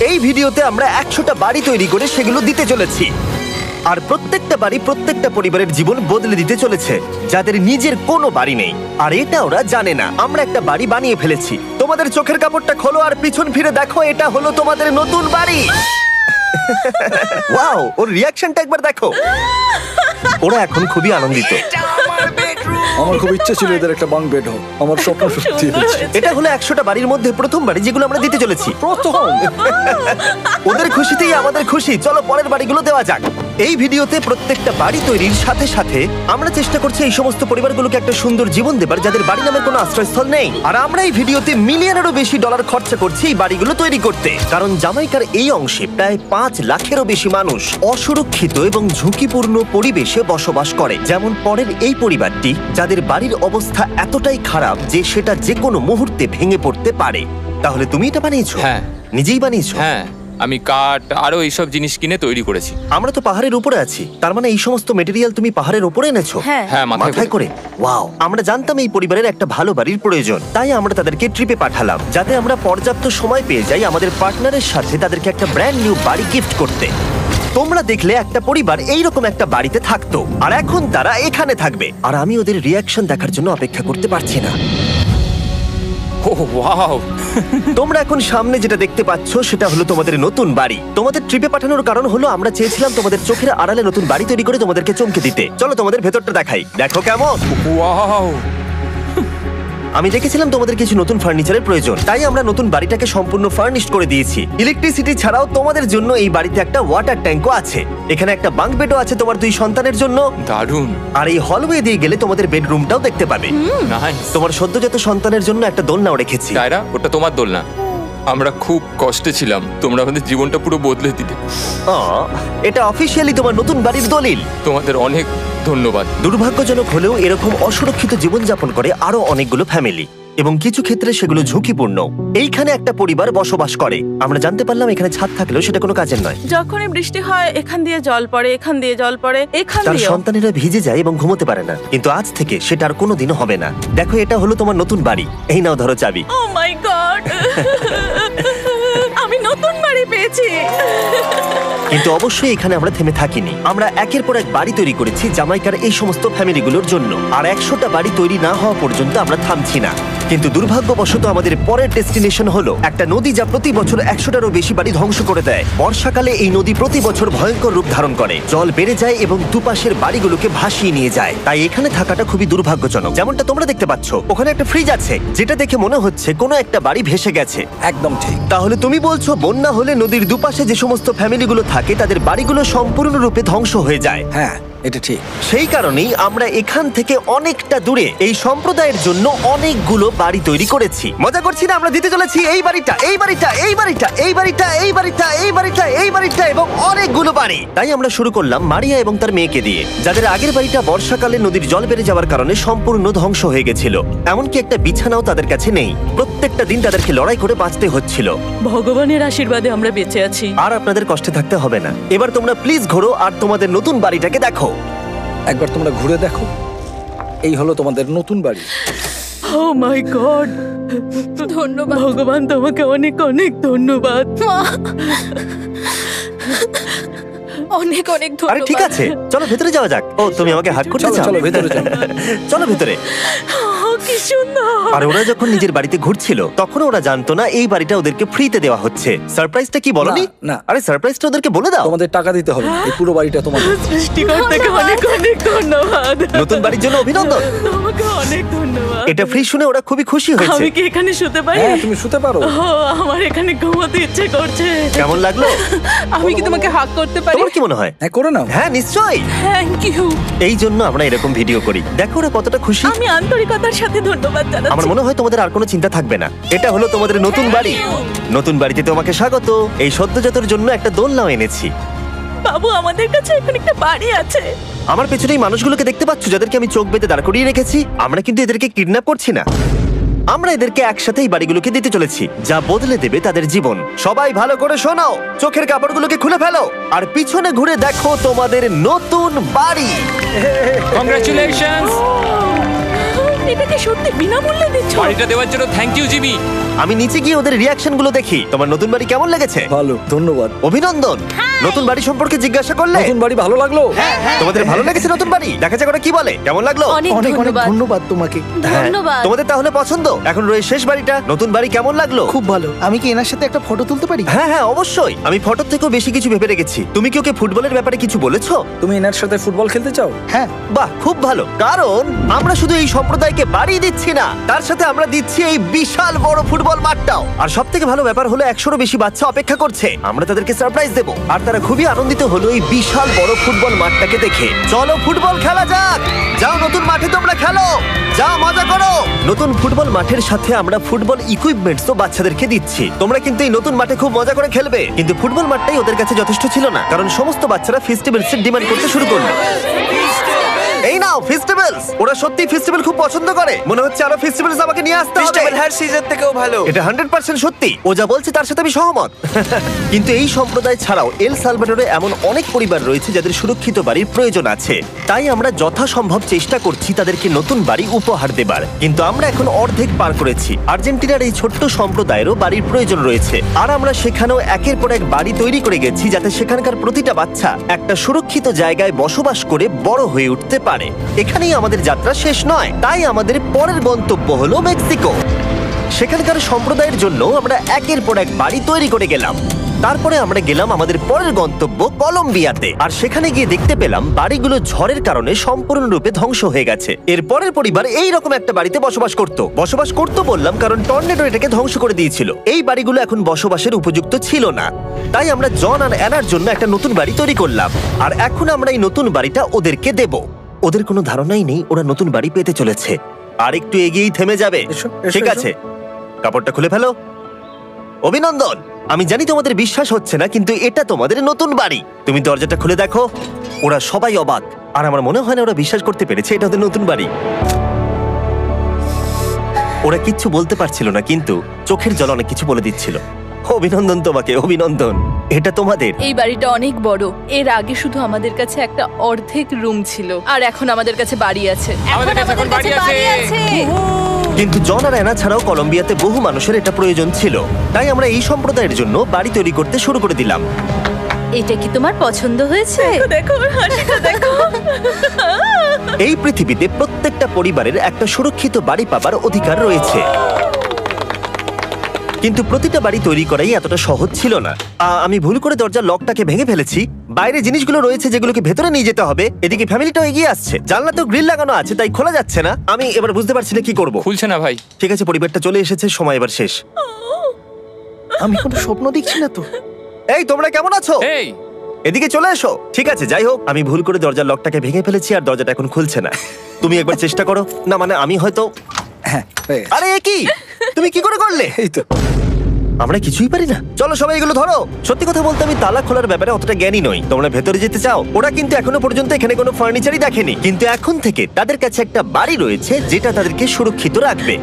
এই ভিডিওতে আমরা 100টা বাড়ি তৈরি করে সেগুলো দিতে চলেছি। আর প্রত্যেকটা বাড়ি প্রত্যেকটা পরিবারের জীবন বদলে দিতে চলেছে, যাদের নিজের কোনো বাড়ি নেই। আর এটা ওরা জানে না। আমরা একটা বাড়ি বানিয়ে ফেলেছি। তোমাদের চোখের কাপড়টা খোলো আর পিছন ফিরে দেখো, এটা হলো তোমাদের নতুন বাড়ি। ওয়াও, ওর রিয়াকশনটা একবার দেখো। ওরা এখন খুবই আনন্দিত। আমার খুব ইচ্ছে ছিল এদের একটা বাঙ্ক বেড হোক, আমার স্বপ্ন সত্যি হয়েছে। এটা হলো 100টা বাড়ির মধ্যে প্রথম বাড়ি যেগুলো আমরা দিতে চলেছি। প্রথম ওদের খুশিতেই আমাদের খুশি। চলো পরের বাড়িগুলো দেওয়া যাক। এই ভিডিওতে প্রত্যেকটা বাড়ি তৈরির সাথে সাথে আমরা চেষ্টা করছি এই সমস্ত পরিবারগুলোকে একটা সুন্দর জীবন দেবার যাদের বাড়ি নামের কোনো আশ্রয়স্থল নেই। আর আমরা এই ভিডিওতে মিলিয়নেরও বেশি ডলার খরচা করছি এই বাড়িগুলো তৈরি করতে, কারণ জামাইকার এই অংশে প্রায় 5 লাখেরও বেশি মানুষ অসুরক্ষিত এবং ঝুঁকিপূর্ণ পরিবেশে বসবাস করে। যেমন পরের এই পরিবারটি, যাদের বাড়ির অবস্থা এতটাই খারাপ যে সেটা যে কোনো মুহূর্তে ভেঙে পড়তে পারে। তাহলে তুমি এটা বানিয়েছো? হ্যাঁ। নিজেই বানিয়েছো? হ্যাঁ, আমি কাঠ আরো এইসব জিনিস কিনে তৈরি করেছি। আমরা তো পাহাড়ের উপরে আছি, তার মানে এই সমস্ত মেটেরিয়াল তুমি পাহাড়ের উপরে এনেছো? হ্যাঁ। হ্যাঁ, মাথায় করে। ওয়াও, আমরা জানতাম এই পরিবারের একটা ভালো বাড়ির প্রয়োজন, তাই আমরা তাদেরকে ট্রিপে পাঠালাম যাতে আমরা পর্যাপ্ত সময় পেয়ে যাই আমাদের পার্টনারের সাথে তাদেরকে একটা ব্র্যান্ড নিউ বাড়ি গিফট করতে। তোমরা দেখলে একটা পরিবার এইরকম একটা বাড়িতে থাকতো, আর এখন তারা এখানে থাকবে। আর আমি ওদের রিয়াকশন দেখার জন্য অপেক্ষা করতে পারছি না। ও ওয়াও! তোমরা এখন সামনে যেটা দেখতে পাচ্ছ সেটা হলো তোমাদের নতুন বাড়ি। তোমাদের ট্রিপে পাঠানোর কারণ হলো আমরা চেয়েছিলাম তোমাদের চোখের আড়ালে নতুন বাড়ি তৈরি করে তোমাদেরকে চমকে দিতে। চলো তোমাদের ভেতরটা দেখাই, দেখো কেমন। ওয়াও! আমি দেখেছিলাম তোমাদের কিছু নতুন ফার্নিচারের প্রয়োজন, তাই আমরা নতুন বাড়িটাকে সম্পূর্ণ ফার্নিশড করে দিয়েছি। ইলেকট্রিসিটি ছাড়াও তোমাদের জন্য এই বাড়িতে একটা ওয়াটার ট্যাঙ্কও আছে। এখানে একটা বাঙ্ক বেডও আছে তোমার 2 সন্তানের জন্য। দারুণ! আর এই হলওয়ে দিয়ে গেলে তোমাদের বেডরুমটাও দেখতে পাবে। নাইস! তোমার সদ্যজাত সন্তানের জন্য একটা দোলনাও রেখেছি। ডায়রা, ওটা তোমার দোলনা। আমরা খুব কষ্টে ছিলাম, তোমরা আমাদের জীবনটা পুরো বদলে দিলে। এটা অফিসিয়ালি তোমার নতুন বাড়ির দলিল। তোমাদের অনেক ধন্যবাদ। দুর্ভাগ্যজনক হলেও এরকম অসুরক্ষিত জীবনযাপন করে আরো অনেকগুলো ফ্যামিলি, এবং কিছু ক্ষেত্রে সেগুলো ঝুঁকিপূর্ণ। এইখানে একটা পরিবার বসবাস করে। আমরা জানতে পারলাম এখানে ছাদ থাকলেও সেটা কোনো কাজের নয়। যখনই বৃষ্টি হয় এখান দিয়ে জল পড়ে, এখান দিয়ে জল পড়ে, এখান তার দিয়ে। সন্তানেরা ভিজে যায় এবং ঘুমোতে পারে না, কিন্তু আজ থেকে সেটা আর কোনোদিনও হবে না। দেখো, এটা হলো তোমার নতুন বাড়ি। এই নাও, ধরো চাবি। ও মাই গড! আমি নতুন বাড়ি পেয়েছি। কিন্তু অবশ্যই এখানে আমরা থেমে থাকিনি। আমরা একের পর এক বাড়ি তৈরি করেছি জামাইকার এই সমস্ত ফ্যামিলিগুলোর জন্য। আর 100টা বাড়ি তৈরি না হওয়া পর্যন্ত আমরা থামছি না। কিন্তু দুর্ভাগ্যবশত আমাদের পরের ডেস্টিনেশন হলো একটা নদী যা প্রতি বছর 100টারও বেশি বাড়ি ধ্বংস করে দেয়। বর্ষাকালে এই নদী প্রতি বছর ভয়ঙ্কর রূপ ধারণ করে, জল বেড়ে যায় এবং দুপাশের বাড়িগুলোকে ভাসিয়ে নিয়ে যায়। তাই এখানে থাকাটা খুবই দুর্ভাগ্যজনক। যেমনটা তোমরা দেখতে পাচ্ছ, ওখানে একটা ফ্রিজ আছে যেটা দেখে মনে হচ্ছে কোনো একটা বাড়ি ভেসে গেছে। একদম ঠিক। তাহলে তুমি বলছো বন্যা হলে নদীর দুপাশে যে সমস্ত ফ্যামিলিগুলো থাকে তাদের বাড়িগুলো সম্পূর্ণরূপে ধ্বংস হয়ে যায়। হ্যাঁ, এটা ঠিক। সেই কারণেই আমরা এখান থেকে অনেকটা দূরে এই সম্প্রদায়ের জন্য অনেকগুলো বাড়ি তৈরি করেছি। মজা করছি না? আমরা দিতে চলেছি এই বাড়িটা, এই বাড়িটা, এই বাড়িটা, এই বাড়িটা, এই বাড়িটা, এই বাড়িটা, এই বাড়িটা এবং অনেকগুলো বাড়ি। তাই আমরা শুরু করলাম মারিয়া এবং তার মেয়েকে দিয়ে, যাদের আগের বাড়িটা বর্ষাকালে নদীর জল বেড়ে যাওয়ার কারণে সম্পূর্ণ ধ্বংস হয়ে গেছিল। এমনকি একটা বিছানাও তাদের কাছে নেই। প্রত্যেকটা দিন তাদেরকে লড়াই করে বাঁচতে হচ্ছিল। ভগবানের আশীর্বাদে আমরা বেঁচে আছি। আর আপনাদের কষ্টে থাকতে হবে না। এবার তোমরা প্লিজ ঘোরো আর তোমাদের নতুন বাড়িটাকে দেখো। একবার তোমরা ঘুরে দেখো, এই হলো তোমাদের নতুন বাড়ি। ও মাই গড! ধন্যবাদ ভগবান, তোমাকে অনেক অনেক ধন্যবাদ। অনেক অনেক আরে ধন্যবাদ। ঠিক আছে, চলো ভেতরে যাওয়া যাক। ও, তুমি আমাকে হাত করতে চলো চাও? চলো ভেতরে চলো। চলো ভেতরে। কি সুন্দর! আর ওরা যখন নিজের বাড়িতে ঘুরছিল তখন ওরা জানতো না এই বাড়িটা ওদেরকে ফ্রিতে দেওয়া হচ্ছে। সারপ্রাইজটা কি বলনি? না, না। আরে সারপ্রাইজটা ওদেরকে বলে দাও। তোমাদের টাকা দিতে হবে, এই পুরো বাড়িটা তোমাদের। সৃষ্টিকর্তাকে অনেক অনেক ধন্যবাদ। নতুন বাড়ির জন্য অভিনন্দন। তোমাকে অনেক ধন্যবাদ। এটা ফ্রি শুনে ওরা খুবই খুশি হয়েছে। আমি কি এখানে শুতে পারি? হ্যাঁ, তুমি শুতে পারো। ও, আমার এখানে ঘুমোতে ইচ্ছে করছে। কেমন লাগলো? আমি কি তোমাকে হাগ করতে পারি? তোমার কি মনে হয়? হ্যাঁ, করে নাও। হ্যাঁ, নিশ্চয়ই। Thank you. এই জন্য আমরা এরকম ভিডিও করি। দেখো ওরা কতটা খুশি। আমি আন্তরিকতার সাথে ধন্যবাদ জানাচ্ছি। আমার মনে হয় তোমাদের আর কোনো চিন্তা থাকবে না। এটা হলো তোমাদের নতুন বাড়ি। নতুন বাড়িতে তোমাকে স্বাগত। এই সদ্যজাতর জন্য একটা দোলনাও এনেছি। বাবু, আমাদের কাছে এখন একটা বাড়ি আছে। আমার পেছনে এই মানুষগুলোকে দেখতে পাচ্ছ যাদেরকে আমি চোখ বেঁধে দাঁড় করিয়ে রেখেছি? আমরা কিন্তু এদেরকে কিডন্যাপ করছি না। আমরা এদেরকে একসাথে এই বাড়িগুলোকে দিতে চলেছি, যা বদলে দেবে তাদের জীবন। সবাই ভালো করে শোনো, চোখের কাপড়গুলোকে খুলে ফেলো আর পিছনে ঘুরে দেখো তোমাদের নতুন বাড়ি। কংগ্রাচুলেশনস! এটা কি সত্যি বিনামূল্যে দিচ্ছ? বাড়িটা দেওয়ার জন্য থ্যাংক ইউ জিমি। আমি নিচে গিয়ে ওদের রিয়াকশন গুলো দেখি। তোমার নতুন বাড়ি কেমন লেগেছে? ভালো, ধন্যবাদ। অভিনন্দন। নতুন বাড়ি সম্পর্কে জিজ্ঞাসা করলে? নতুন বাড়ি ভালো লাগলো? তোমাদের ভালো লেগেছে নতুন বাড়ি? দেখা যাক ওরা কি বলে। কেমন লাগলো? অনেক অনেক অনেক ধন্যবাদ। ধন্যবাদ তোমাকে। হ্যাঁ, ধন্যবাদ। তোমাদের তাহলে পছন্দ? এখন রয়েছে শেষ বাড়িটা। নতুন বাড়ি কেমন লাগলো? খুব ভালো। আমি কি এনার সাথে একটা ফটো তুলতে পারি? হ্যাঁ হ্যাঁ অবশ্যই। আমি ফটোর থেকেও বেশি কিছু ভেবে রেখেছি। তুমি কি ওকে ফুটবলের ব্যাপারে কিছু বলেছো? তুমি এনার সাথে ফুটবল খেলতে চাও? হ্যাঁ। বাহ, খুব ভালো। কারণ আমরা শুধু এই সম্প্রদায়কে বাড়ি দিচ্ছি না, তার সাথে আমরা দিচ্ছি এই বিশাল বড় ফুটবল মাঠটাও। আর সব থেকে ভালো ব্যাপার হলো 100-রও বেশি বাচ্চা অপেক্ষা করছে। আমরা তাদেরকে সারপ্রাইজ দেবো। আর তারা খুবই আনন্দিত হলো এই বিশাল বড় ফুটবল মাঠটাকে দেখে। চলো ফুটবল খেলা যাক। যাও নতুন মাঠে তোমরা খেলো, যাও মজা করো। নতুন ফুটবল মাঠের সাথে আমরা ফুটবল ইকুইপমেন্টসও বাচ্চাদেরকে দিচ্ছি। তোমরা কিন্তু এই নতুন মাঠে খুব মজা করে খেলবে। কিন্তু ফুটবল মাঠটাই ওদের কাছে যথেষ্ট ছিল না, কারণ সমস্ত বাচ্চারা ফেস্টিভ্যালস এর ডিমান্ড করতে শুরু করলো। এই নাও ফেস্টিভ্যালস। ওরা সত্যি ফেস্টিভ্যাল খুব পছন্দ করে। মনে হচ্ছে আরো ফেস্টিভ্যালস আমাকে নিয়ে আসতে হবে। হার সিজন থেকেও ভালো। এটা 100% সত্যি। ও যা বলছে তার সাথে আমি সহমত। কিন্তু এই সম্প্রদায় ছাড়াও এল সালভাডোরে এমন অনেক পরিবার রয়েছে যাদের সুরক্ষিত বাড়ির প্রয়োজন আছে। তাই আমরা যথাসম্ভব চেষ্টা করছি তাদেরকে নতুন বাড়ি উপহার দেবার। কিন্তু আমরা এখন অর্ধেক পার করেছি। আর্জেন্টিনার এই ছোট্ট সম্প্রদায়েরও বাড়ির প্রয়োজন রয়েছে। আর আমরা সেখানেও একের পর এক বাড়ি তৈরি করে গেছি, যাতে সেখানকার প্রতিটা বাচ্চা একটা সুরক্ষিত জায়গায় বসবাস করে বড় হয়ে উঠতে পারে। এখানেই আমাদের যাত্রা শেষ নয়। তাই আমাদের পরের গন্তব্য হলো মেক্সিকো। সেখানকার সম্প্রদায়ের জন্য আমরা একের পর এক বাড়ি তৈরি করে গেলাম। তারপরে আমরা গেলাম আমাদের পরের গন্তব্য কলম্বিয়াতে। আর সেখানে গিয়ে দেখতে পেলাম বাড়িগুলো ঝড়ের কারণে সম্পূর্ণরূপে ধ্বংস হয়ে গেছে। এর পরের পরিবার এই রকম একটা বাড়িতে বসবাস করত বললাম কারণ টর্নেডো এটাকে ধ্বংস করে দিয়েছিল। এই বাড়িগুলো এখন বসবাসের উপযুক্ত ছিল না। তাই আমরা জন আর অ্যানার জন্য একটা নতুন বাড়ি তৈরি করলাম। আর এখন আমরা এই নতুন বাড়িটা ওদেরকে দেব। ওদের কোনো ধারণাই নেই ওরা নতুন বাড়ি পেতে চলেছে। আর একটু এগিয়েই থেমে যাবে। এসো, এসো, ঠিক এসো। আছে, কাপড়টা খুলে ফেলো। অভিনন্দন। আমি জানি তোমাদের বিশ্বাস হচ্ছে না, কিন্তু এটা তোমাদের নতুন বাড়ি। তুমি দরজাটা খুলে দেখো। ওরা সবাই অবাক। আর আমার মনে হয় না ওরা বিশ্বাস করতে পেরেছে এটা ওদের নতুন বাড়ি। ওরা কিচ্ছু বলতে পারছিল না, কিন্তু চোখের জল অনেক কিছু বলে দিচ্ছিল। অভিনন্দন তোমাকে, অভিনন্দন। এটা তোমাদের। এই বাড়িটা অনেক বড়। এর আগে শুধু আমাদের কাছে একটা অর্ধেক রুম ছিল, আর এখন আমাদের কাছে বাড়ি আছে। আমাদের কাছে এখন বাড়ি আছে। কিন্তু জন আর অ্যানা ছাড়াও কলম্বিয়াতে বহু মানুষের এটা প্রয়োজন ছিল। তাই আমরা এই সম্প্রদায়ের জন্য বাড়ি তৈরি করতে শুরু করে দিলাম। এটা কি তোমার পছন্দ হয়েছে? দেখো ওর হাসিটা দেখো। এই পৃথিবীতে প্রত্যেকটা পরিবারের একটা সুরক্ষিত বাড়ি পাবার অধিকার রয়েছে। কিন্তু প্রতিটা বাড়ি তৈরি করাই এতটা সহজ ছিল না। আমি ভুল করে দরজার লকটাকে ভেঙে ফেলেছি। বাইরে জিনিসগুলো রয়েছে যেগুলোকে ভেতরে নিয়ে যেতে হবে। এদিকে ফ্যামিলিটাও এগিয়ে আসছে। জানলাতেও গ্রিল লাগানো আছে, তাই খোলা যাচ্ছে না। আমি এবার বুঝতে পারছি না কি করব। খুলছে না ভাই। ঠিক আছে, পরিবারটা চলে এসেছে, সময় এবার শেষ। আমি কোনো স্বপ্ন দেখছি না তো। এই তোমরা কেমন আছো? এই এদিকে চলে এসো। ঠিক আছে, যাই হোক, আমি ভুল করে দরজার লকটাকে ভেঙে ফেলেছি আর দরজাটা এখন খুলছে না। তুমি একবার চেষ্টা করো না। মানে আমি হয়তো। হ্যাঁ, হয়ে গেছে। আরে এ কি? তুমি কি করে করলে? এই তো। আমরা কিছুই পারি না। চলো সবাই এগুলো ধরো। সত্যি কথা বলতে আমি তালা খোলার ব্যাপারে অতটা জ্ঞানী নই। তোমরা ভেতরে যেতে চাও? ওরা কিন্তু এখনো পর্যন্ত এখানে কোনো ফার্নিচারই দেখেনি। কিন্তু এখন থেকে তাদের কাছে একটা বাড়ি রয়েছে যেটা তাদেরকে সুরক্ষিত রাখবে।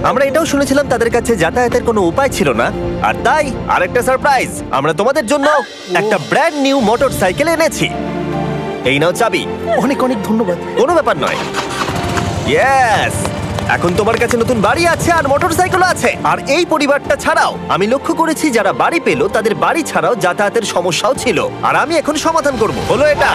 আমরা এটাও শুনেছিলাম তাদের কাছে যাতায়াতের কোনো উপায় ছিল না। আর তাই আরেকটা সারপ্রাইজ, আমরা তোমাদের জন্য একটা ব্র্যান্ড নিউ মোটরসাইকেল এনেছি। এই নাও চাবি। অনেক অনেক ধন্যবাদ। কোনো ব্যাপার নয়। ইয়েস, এখন তোমার কাছে নতুন বাড়ি আছে আর মোটরসাইকেল আছে। আর এই পরিবারটা ছাড়াও আমি লক্ষ্য করেছি যারা বাড়ি পেল তাদের বাড়ি ছাড়াও যাতায়াতের সমস্যাও ছিল। আর আমি এখন সমাধান করব। হলো এটা।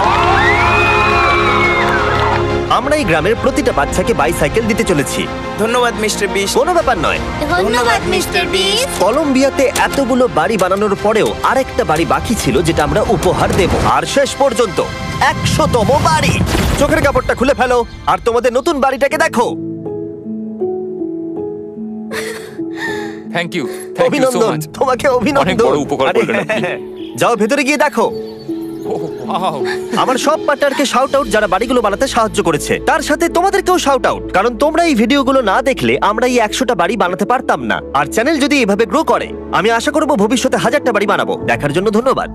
আমরা এই গ্রামের প্রতিটা বাচ্চাকে বাইসাইকেল দিতে চলেছি। ধন্যবাদ মিস্টার বিশ। কোনো ব্যাপার নয়। ধন্যবাদ মিস্টার বিস্ট। কলম্বিয়াতে এতগুলো বাড়ি বানানোর পরেও আরেকটা বাড়ি বাকি ছিল যেটা আমরা উপহার দেব। আর শেষ পর্যন্ত 100তম বাড়ি। চোখের কাপড়টা খুলে ফেলো আর তোমাদের নতুন বাড়িটাকে দেখো। Thank you, thank you so অভিনন্দন, মাচ। তোমাকে অনেক অভিনন্দন। বড় উপকার আরে, করলেন আপনি। যাও ভেতরে গিয়ে দেখো। ওয়াও, আমার সব পার্টনারকে শাউট আউট যারা বাড়িগুলো বানাতে সাহায্য করেছে। তার সাথে তোমাদেরকেও শাউট আউট, কারণ তোমরা এই ভিডিওগুলো না দেখলে আমরা এই 100টা বাড়ি বানাতে পারতাম না। আর চ্যানেল যদি এভাবে গ্রো করে, আমি আশা করব ভবিষ্যতে 1000টা বাড়ি বানাবো। দেখার জন্য ধন্যবাদ।